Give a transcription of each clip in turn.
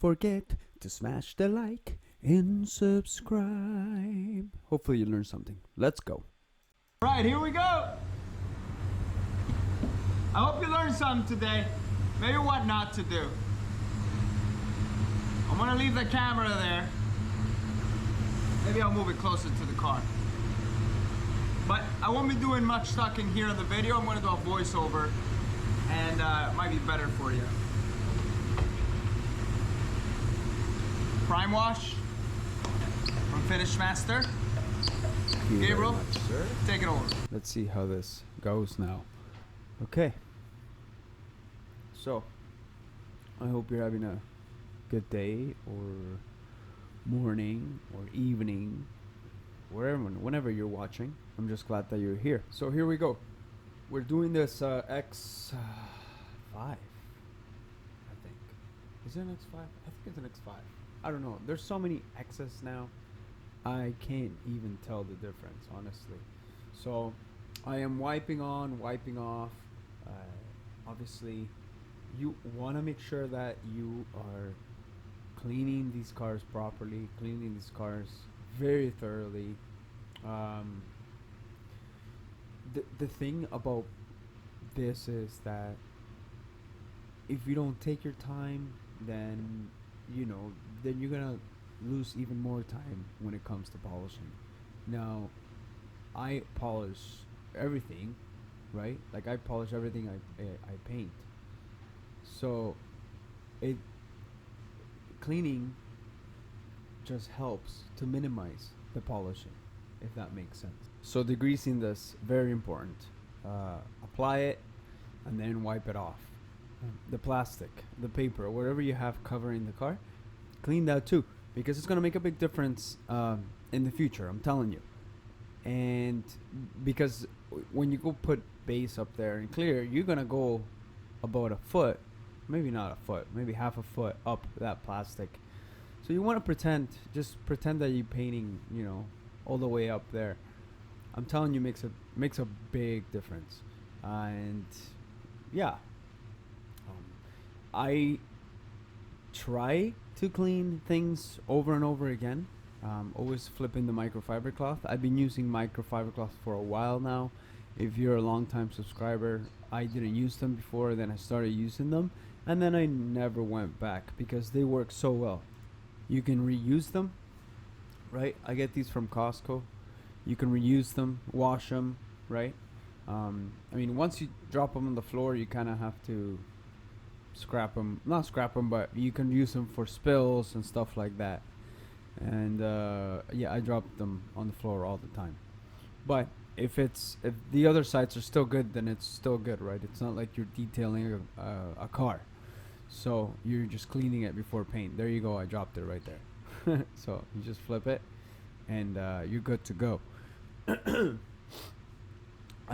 Don't forget to smash the like and subscribe. Hopefully you learned something. Let's go. All right, here we go. I hope you learned something today. Maybe what not to do. I'm gonna leave the camera there. Maybe I'll move it closer to the car. But I won't be doing much talking here in the video. I'm gonna do a voiceover, and it might be better for you. Prime wash from Finish Master. Thank you Gabriel, very much, sir. take it over. Let's see how this goes now. Okay. So, I hope you're having a good day or morning or evening, whenever you're watching. I'm just glad that you're here. So here we go. We're doing this X5, I think. Is it an X5? I think it's an X5. I don't know. There's so many X's now. I can't even tell the difference, honestly. So I am wiping on, wiping off. Obviously, you want to make sure that you are cleaning these cars properly, cleaning these cars very thoroughly. The thing about this is that if you don't take your time, then then you're gonna lose even more time when it comes to polishing. Now, I polish everything, right? Like I polish everything I paint. So it cleaning just helps to minimize the polishing, if that makes sense. So degreasing this, very important. Apply it and then wipe it off. The plastic, the paper, whatever you have covering the car, clean that too, because it's going to make a big difference in the future, I'm telling you. And because when you go put base up there and clear, you're going to go about a foot, maybe not a foot, maybe half a foot up that plastic. So you want to just pretend that you're painting, all the way up there. I'm telling you, makes a big difference. And yeah, I try to clean things over and over again. Always flipping the microfiber cloth. I've been using microfiber cloth for a while now. If you're a long time subscriber, I didn't use them before, then I started using them, and then I never went back because they work so well. You can reuse them, right? I get these from Costco. You can reuse them, wash them, right? Once you drop them on the floor, you kind of have to not scrap them, but you can use them for spills and stuff like that. And I drop them on the floor all the time. But if the other sides are still good, then it's still good, right? It's not like you're detailing a car, so you're just cleaning it before paint. There you go, I dropped it right there. So you just flip it and you're good to go. I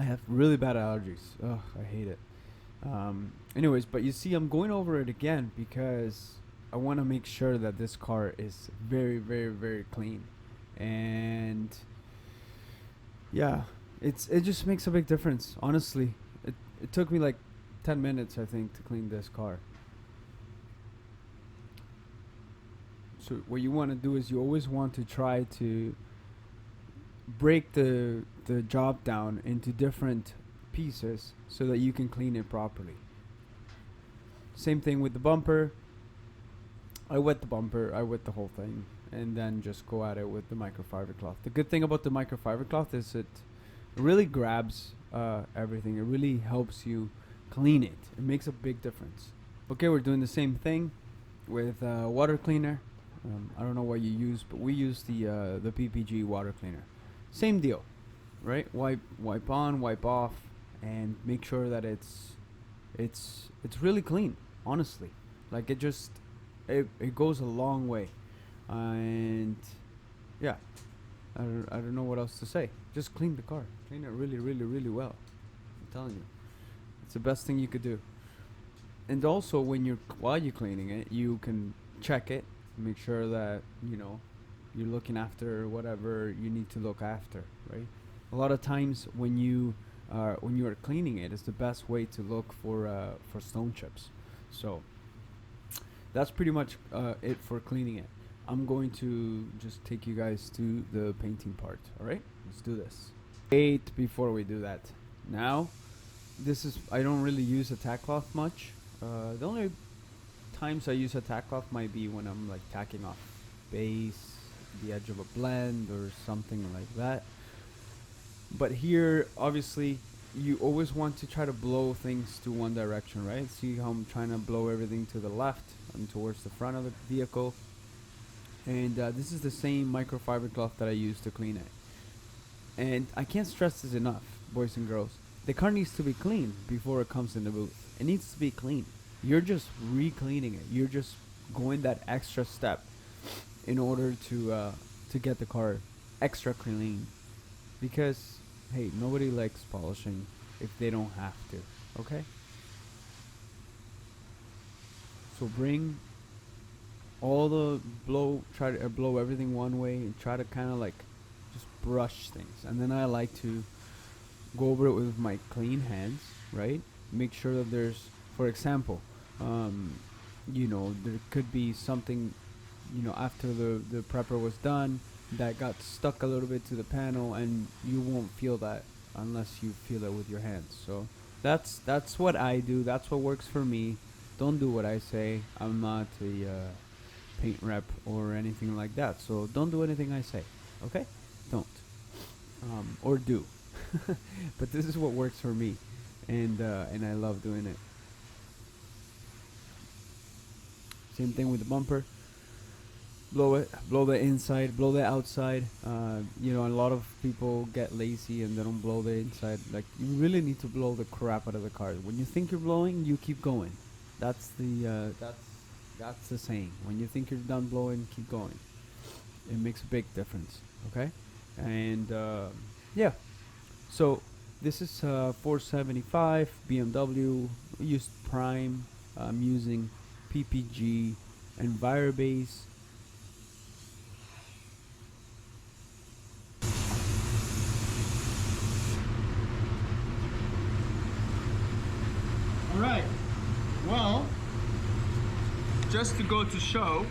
have really bad allergies. Ugh, I hate it. Anyways, but you see, I'm going over it again because I want to make sure that this car is very, very, very clean. And yeah, it just makes a big difference. Honestly, it took me like 10 minutes, I think, to clean this car. So what you want to do is you always want to try to break the job down into different pieces so that you can clean it properly. Same thing with the bumper. I wet the bumper, I wet the whole thing, and then just go at it with the microfiber cloth. The good thing about the microfiber cloth is it really grabs everything. It really helps you clean it. It makes a big difference. Okay, we're doing the same thing with water cleaner. I don't know what you use, but we use the PPG water cleaner. Same deal, right? Wipe on, wipe off, and make sure that it's really clean. Honestly, like it goes a long way, and yeah, I don't know what else to say. Just clean the car, clean it really, really, really well. I'm telling you, it's the best thing you could do. And also, while you're cleaning it, you can check it, make sure that you're looking after whatever you need to look after, right? A lot of times when you are cleaning it, it's the best way to look for stone chips. So that's pretty much it for cleaning it. I'm going to just take you guys to the painting part. All right, let's do this. Wait, before we do that, now this is, I don't really use a tack cloth much. The only times I use a tack cloth might be when I'm like tacking off base, the edge of a blend or something like that. But here, obviously, you always want to try to blow things to one direction, right? See how I'm trying to blow everything to the left and towards the front of the vehicle. And this is the same microfiber cloth that I use to clean it. And I can't stress this enough, boys and girls. The car needs to be clean before it comes in the booth. It needs to be clean. You're just re-cleaning it. You're just going that extra step in order to get the car extra clean. Because, hey, nobody likes polishing if they don't have to, okay? So bring all the try to blow everything one way and try to kind of like just brush things. And then I like to go over it with my clean hands, right? Make sure that there's, for example, you know, there could be something, you know, after the prepper was done that got stuck a little bit to the panel, and you won't feel that unless you feel it with your hands. So that's what I do. That's what works for me. Don't do what I say. I'm not a paint rep or anything like that. So don't do anything I say. Okay? Don't. Or do. But this is what works for me, and I love doing it. Same thing with the bumper. Blow it, blow the inside, blow the outside. You know, a lot of people get lazy and they don't blow the inside. Like, you really need to blow the crap out of the car. When you think you're blowing, you keep going. That's the that's the saying. When you think you're done blowing, keep going. It makes a big difference. Okay, and yeah. So this is 475 BMW. We used Prime. I'm using PPG and Envirobase. Alright, well, just to go to show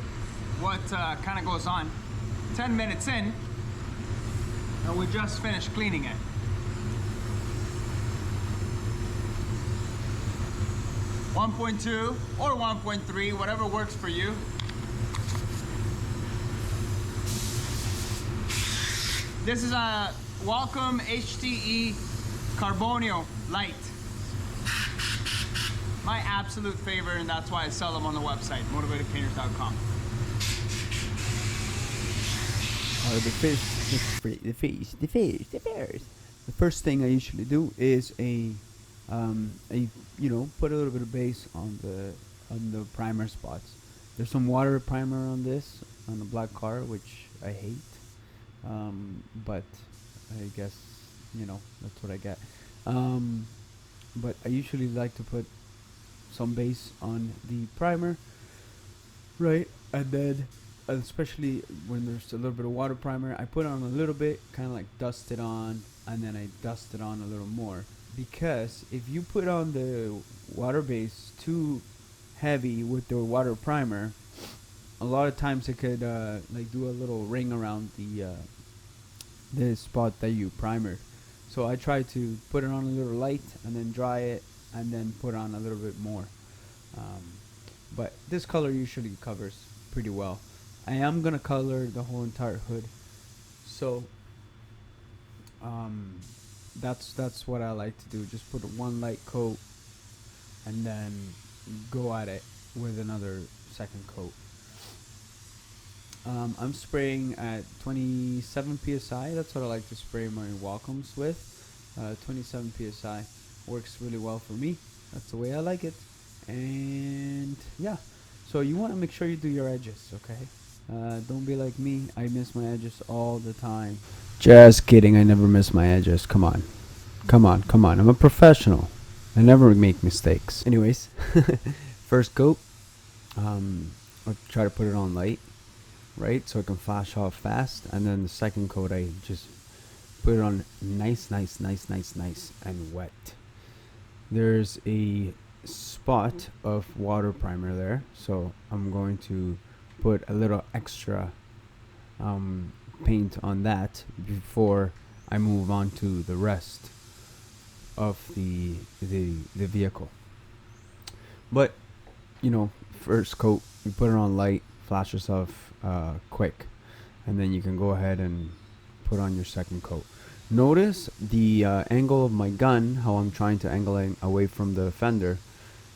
what kind of goes on, 10 minutes in, and we just finished cleaning it. .2 or 1.3, whatever works for you. This is a Wacom HTE Carbonio Light. My absolute favorite, and that's why I sell them on the website, motivatedpainters.com. The first thing I usually do is you know, put a little bit of base on the primer spots. There's some water primer on this, on the black car, which I hate, but I guess, you know, that's what I get. But I usually like to put some base on the primer, right? And then, especially when there's a little bit of water primer, I put on a little bit, kind of like dust it on, and then I dust it on a little more. Because if you put on the water base too heavy with the water primer, a lot of times it could like do a little ring around the spot that you primered. So I try to put it on a little light and then dry it and then put on a little bit more. But this color usually covers pretty well. I am gonna color the whole entire hood, so that's what I like to do. Just put one light coat and then go at it with another second coat. I'm spraying at 27 psi. That's what I like to spray my Wacoms with. 27 psi works really well for me. That's the way I like it. And yeah, so you want to make sure you do your edges, okay? Don't be like me. I miss my edges all the time. Just kidding. I never miss my edges. Come on. I'm a professional. I never make mistakes. Anyways, first coat. I'll try to put it on light, right? So it can flash off fast. And then the second coat, I just put it on nice and wet. There's a spot of water primer there, so I'm going to put a little extra paint on that before I move on to the rest of the vehicle. But you know, first coat, you put it on light, flash yourself quick, and then you can go ahead and put on your second coat. Notice the angle of my gun, how I'm trying to angle it away from the fender,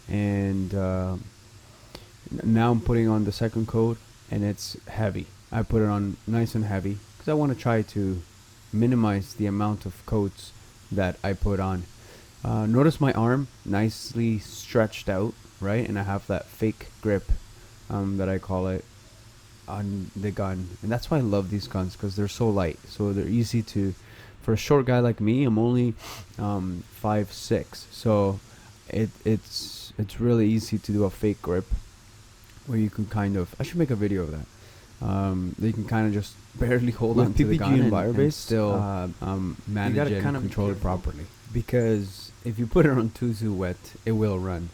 and now I'm putting on the second coat, and it's heavy. I put it on nice and heavy because I want to try to minimize the amount of coats that I put on. Notice my arm nicely stretched out, right? And I have that fake grip that I call it on the gun, and that's why I love these guns, because they're so light, so they're easy to, for a short guy like me, I'm only 5'6", so it's really easy to do a fake grip where you can kind of, I should make a video of that. You can kind of just barely hold on to the gun and still manage it and control it properly. Because if you put it on too wet, it will run.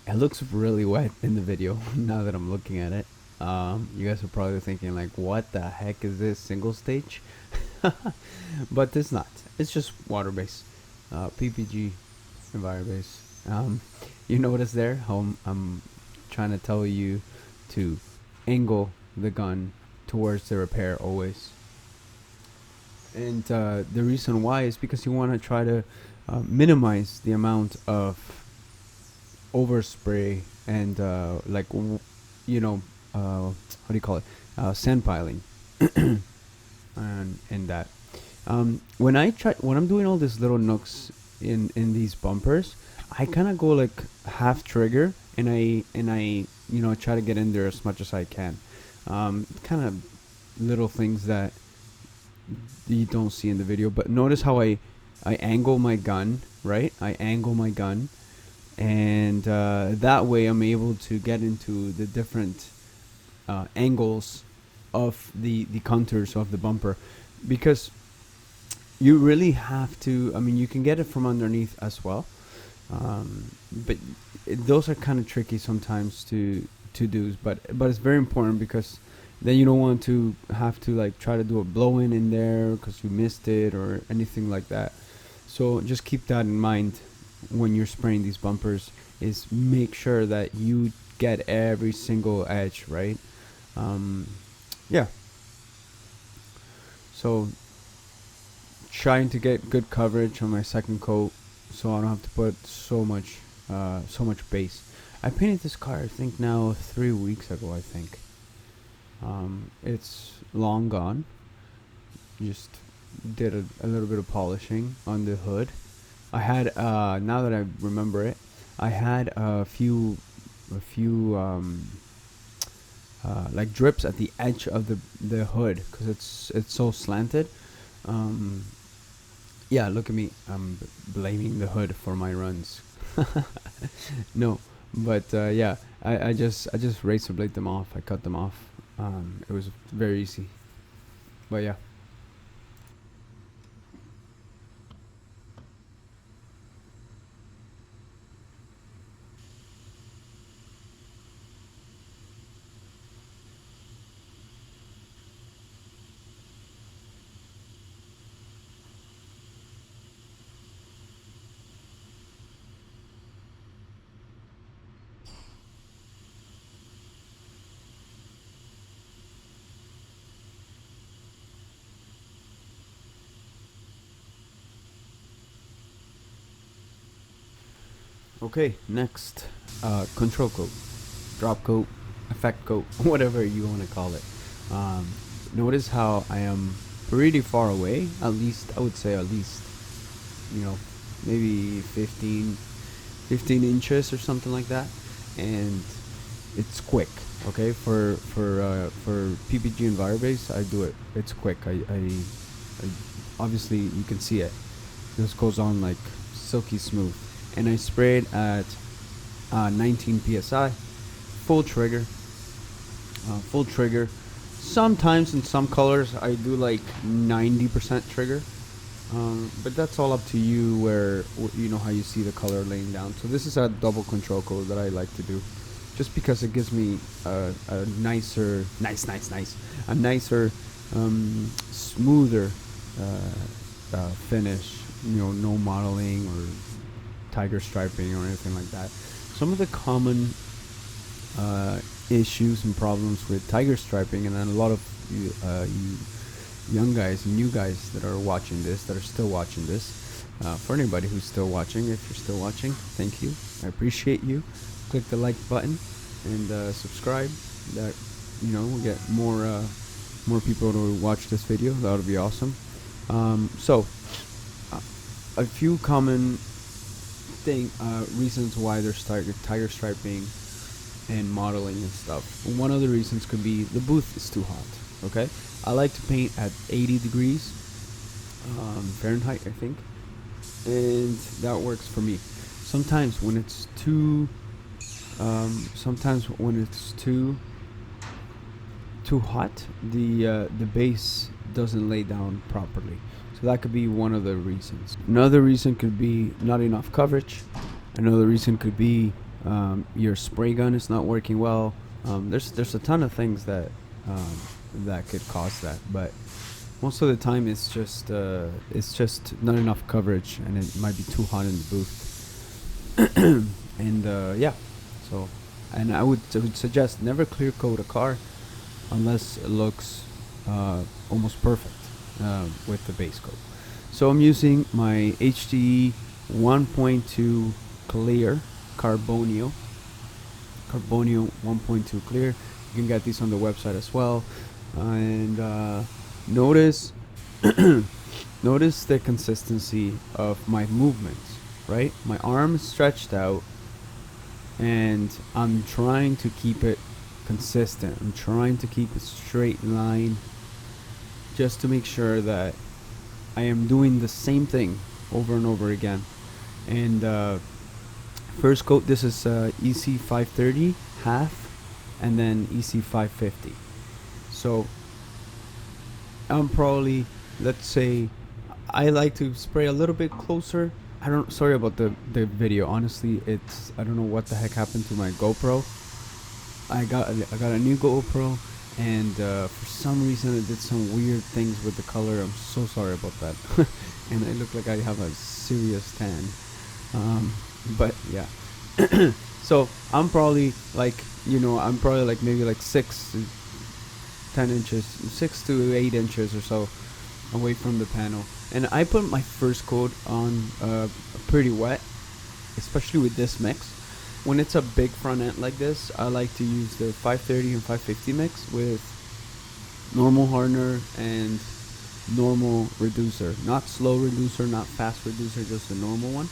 It looks really wet in the video now that I'm looking at it. You guys are probably thinking like, what the heck is this, single stage? But it's not. It's just water base, PPG EnviroBase. You notice there how I'm trying to tell you to angle the gun towards the repair always. And the reason why is because you want to try to minimize the amount of overspray and how do you call it, sand piling and that. When I'm doing all these little nooks in these bumpers, I kind of go like half trigger, and I try to get in there as much as I can. Kind of little things that you don't see in the video, but notice how I angle my gun, right? I angle my gun, and that way I'm able to get into the different angles of the contours of the bumper, because you really have to, I mean, you can get it from underneath as well, but those are kind of tricky sometimes to do, but it's very important, because then you don't want to have to like try to do a blow-in in there because you missed it or anything like that. So just keep that in mind when you're spraying these bumpers, is make sure that you get every single edge, right? Yeah. So trying to get good coverage on my second coat, so I don't have to put so much base. I painted this car, I think now 3 weeks ago, I think. It's long gone. Just did a little bit of polishing on the hood. I had now that I remember it, I had a few like drips at the edge of the hood, because it's so slanted. Yeah, look at me, I'm blaming the hood for my runs. No, but yeah, I just razor blade them off. I cut them off. It was very easy, but yeah. Okay, next, control coat, drop coat, effect coat, whatever you want to call it. Notice how I am pretty far away, at least, I would say at least, maybe 15 inches or something like that. And it's quick, okay? For PPG EnviroBase, I do it, it's quick. I obviously, you can see it. This goes on like silky smooth. And I sprayed at 19 psi, full trigger. Sometimes in some colors I do like 90% trigger, But that's all up to you, where you know how you see the color laying down. So this is a double control code that I like to do, just because it gives me a nicer, a nicer, smoother finish. You know, no modeling or tiger striping or anything like that. Some of the common issues and problems with tiger striping, and then a lot of you young guys, new guys that are watching this, that are still watching this. For anybody who's still watching, if you're still watching, thank you. I appreciate you. Click the like button and subscribe. That, you know, we'll get more people to watch this video. That would be awesome. So a few common reasons why there's tiger striping and modeling and stuff. One of the reasons could be the booth is too hot. Okay, I like to paint at 80 degrees Fahrenheit, I think, and that works for me. Sometimes when it's too hot, the base doesn't lay down properly. So that could be one of the reasons. Another reason could be not enough coverage. Another reason could be your spray gun is not working well. There's a ton of things that could cause that, but most of the time it's just not enough coverage, and it might be too hot in the booth. And yeah, so, and I would suggest never clear coat a car unless it looks almost perfect with the base coat. So I'm using my HDE 1.2 clear Carbonio 1.2 clear. You can get these on the website as well. And notice notice the consistency of my movements, right? My arm is stretched out, and I'm trying to keep it consistent. I'm trying to keep a straight line, just to make sure that I am doing the same thing over and over again. And first coat, this is EC 530 half, and then EC 550. So I'm probably, let's say, I like to spray a little bit closer. Sorry about the video. Honestly, I don't know what the heck happened to my GoPro. I got a new GoPro, and for some reason it did some weird things with the color. I'm so sorry about that. And I look like I have a serious tan. But yeah. So I'm probably like, maybe like 6 to 10 inches, 6 to 8 inches or so away from the panel. And I put my first coat on pretty wet, especially with this mix. When it's a big front end like this, I like to use the 530 and 550 mix with normal hardener and normal reducer. Not slow reducer, not fast reducer, just the normal one.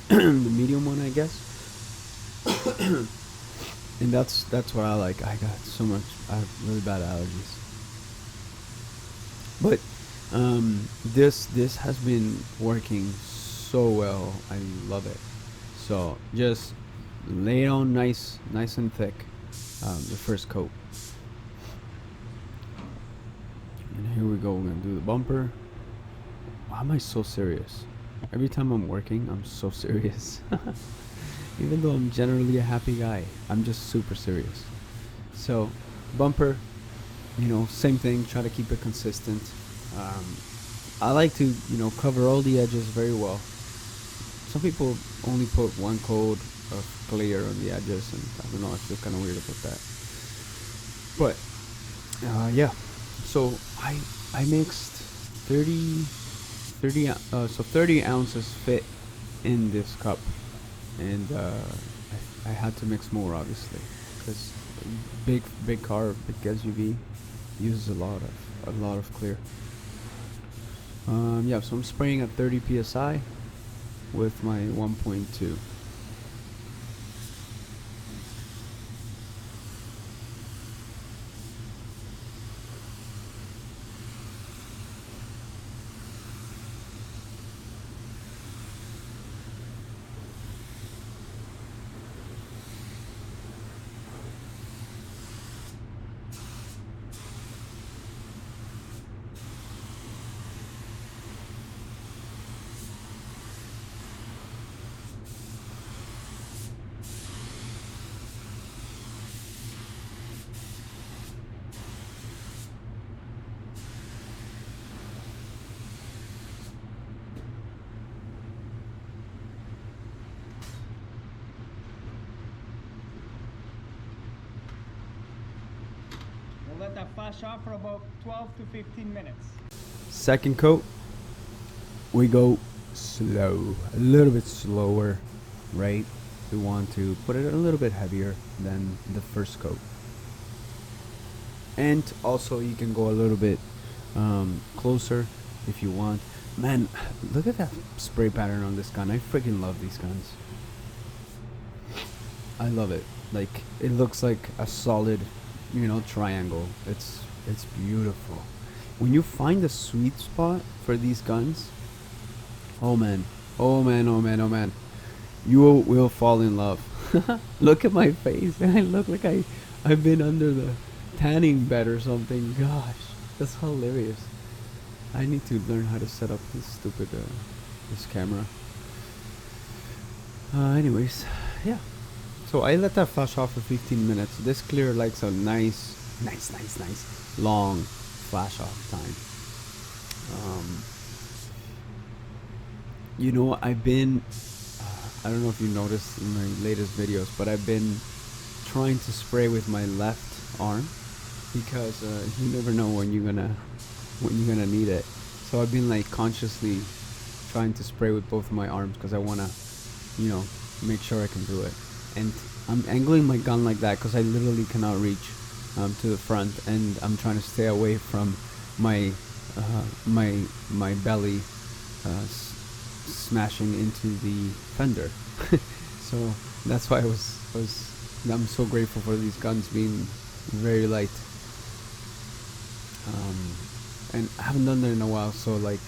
The medium one, I guess. And that's what I like. I have really bad allergies. But this has been working so well. I love it. So just lay it on nice and thick, the first coat. And here we go. We're gonna do the bumper. Why am I so serious? Every time I'm working, I'm so serious. Even though I'm generally a happy guy, I'm just super serious. So, bumper, same thing. Try to keep it consistent. I like to, cover all the edges very well. Some people only put one coat of clear on the edges, and I don't know, I feel kind of weird about that. But yeah, so I mixed 30 ounces fit in this cup, and I had to mix more, obviously, because big car, big SUV uses a lot of clear. Yeah, so I'm spraying at 30 psi with my 1.2. let that flash off for about 12 to 15 minutes. Second coat, we go slow, a little bit slower, right? We want to put it a little bit heavier than the first coat. And also you can go a little bit closer if you want. Man, look at that spray pattern on this gun. I freaking love these guns. I love it. Like, it looks like a solid, you know, triangle. It's beautiful. When you find the sweet spot for these guns, oh man, oh man, oh man, oh man, you will fall in love. Look at my face. I look like I've been under the tanning bed or something. Gosh, that's hilarious. I need to learn how to set up this stupid this camera. Anyways, yeah. So I let that flash off for 15 minutes. This clear likes a nice long flash off time. You know, I've been I don't know if you noticed in my latest videos, but I've been trying to spray with my left arm because you never know when you're gonna need it. So I've been like consciously trying to spray with both of my arms because I wanna, you know, make sure I can do it. And I'm angling my gun like that because I literally cannot reach to the front, and I'm trying to stay away from my my belly smashing into the fender. So that's why I'm so grateful for these guns being very light. And I haven't done that in a while, so like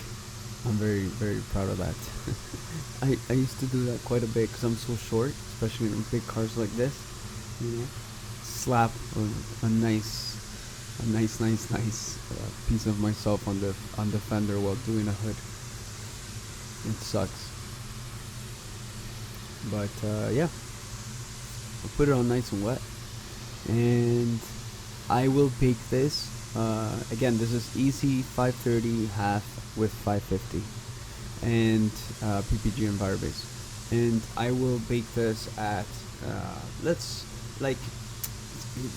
I'm very proud of that. I used to do that quite a bit because I'm so short, especially in big cars like this. You know, slap a nice piece of myself on the fender while doing a hood. It sucks, but yeah, I'll put it on nice and wet, and I will bake this. Again, this is easy 530 half with 550 and PPG and Firebase, and I will bake this at the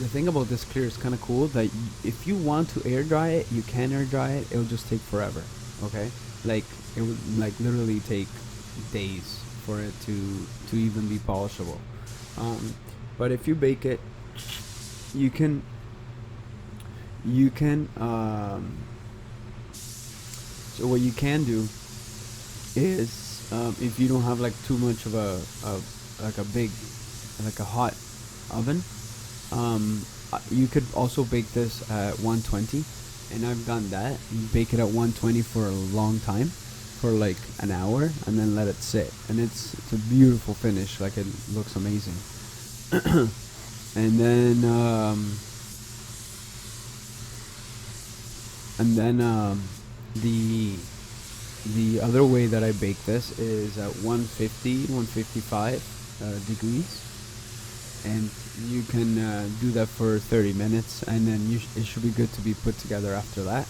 thing about this clear is kind of cool that if you want to air dry it, you can air dry it. It'll just take forever. Okay, like it would like literally take days for it to even be polishable. But if you bake it, you can so what you can do is if you don't have like too much of a big hot oven, you could also bake this at 120, and I've done that. You bake it at 120 for a long time, for like an hour, and then let it sit, and it's a beautiful finish. Like, it looks amazing. And then the other way that I bake this is at 155 degrees, and you can do that for 30 minutes, and then it should be good to be put together after that.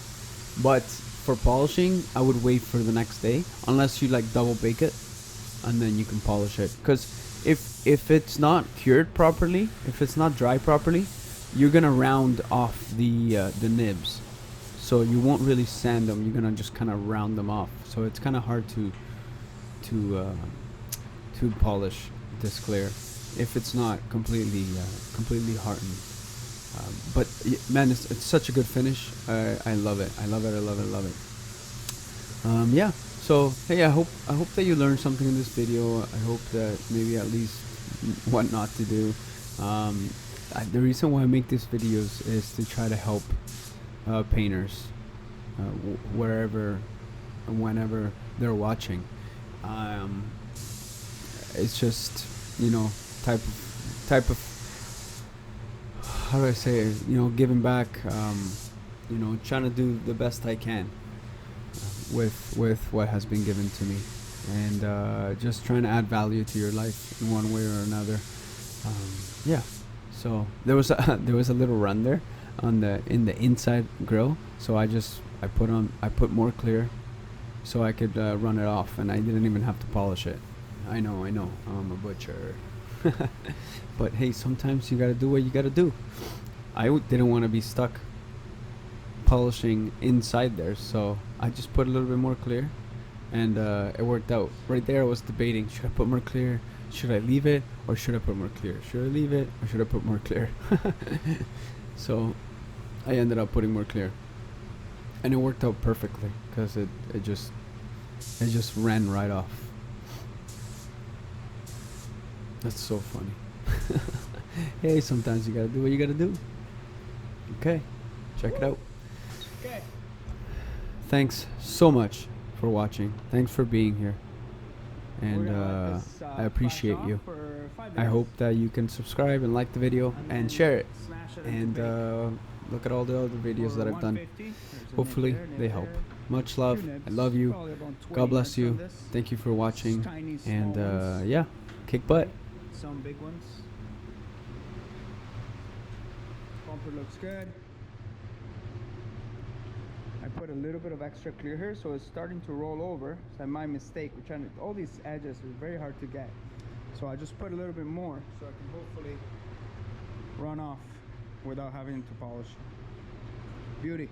But for polishing, I would wait for the next day, unless you like double bake it, and then you can polish it. Because if it's not cured properly, if it's not dry properly, you're gonna round off the nibs. So you won't really sand them. You're gonna just kind of round them off. So it's kind of hard to polish this clear if it's not completely hardened. But man, it's such a good finish. I love it. I love it. Yeah. So hey, I hope that you learned something in this video. I hope that maybe at least what not to do. The reason why I make these videos is to try to help painters wherever and whenever they're watching. It's just, you know, type of how do I say it? You know, giving back. You know, trying to do the best I can with what has been given to me, and just trying to add value to your life in one way or another. Yeah. So there was a little run there in the inside grill, so I put more clear so I could run it off, and I didn't even have to polish it. I know I'm a butcher. But hey, sometimes you gotta do what you gotta do. I didn't want to be stuck polishing inside there, so I just put a little bit more clear, and it worked out. Right there I was debating, should I put more clear, should I leave it, or should I put more clear, should I leave it, or should I put more clear? So I ended up putting more clear, and it worked out perfectly because it just ran right off. That's so funny. Hey, sometimes you gotta do what you gotta do. Okay, check it out. Okay. Thanks so much for watching. Thanks for being here. And I appreciate you. I hope that you can subscribe and like the video and share it. And look at all the other videos that I've done. Hopefully they help. Much love. I love you. God bless you. Thank you for watching. And yeah, kick butt. Some big ones. Bumper looks good. I put a little bit of extra clear here, so it's starting to roll over. So my mistake. We're trying to, all these edges are very hard to get. So I just put a little bit more so I can hopefully run off without having to polish. Beauty.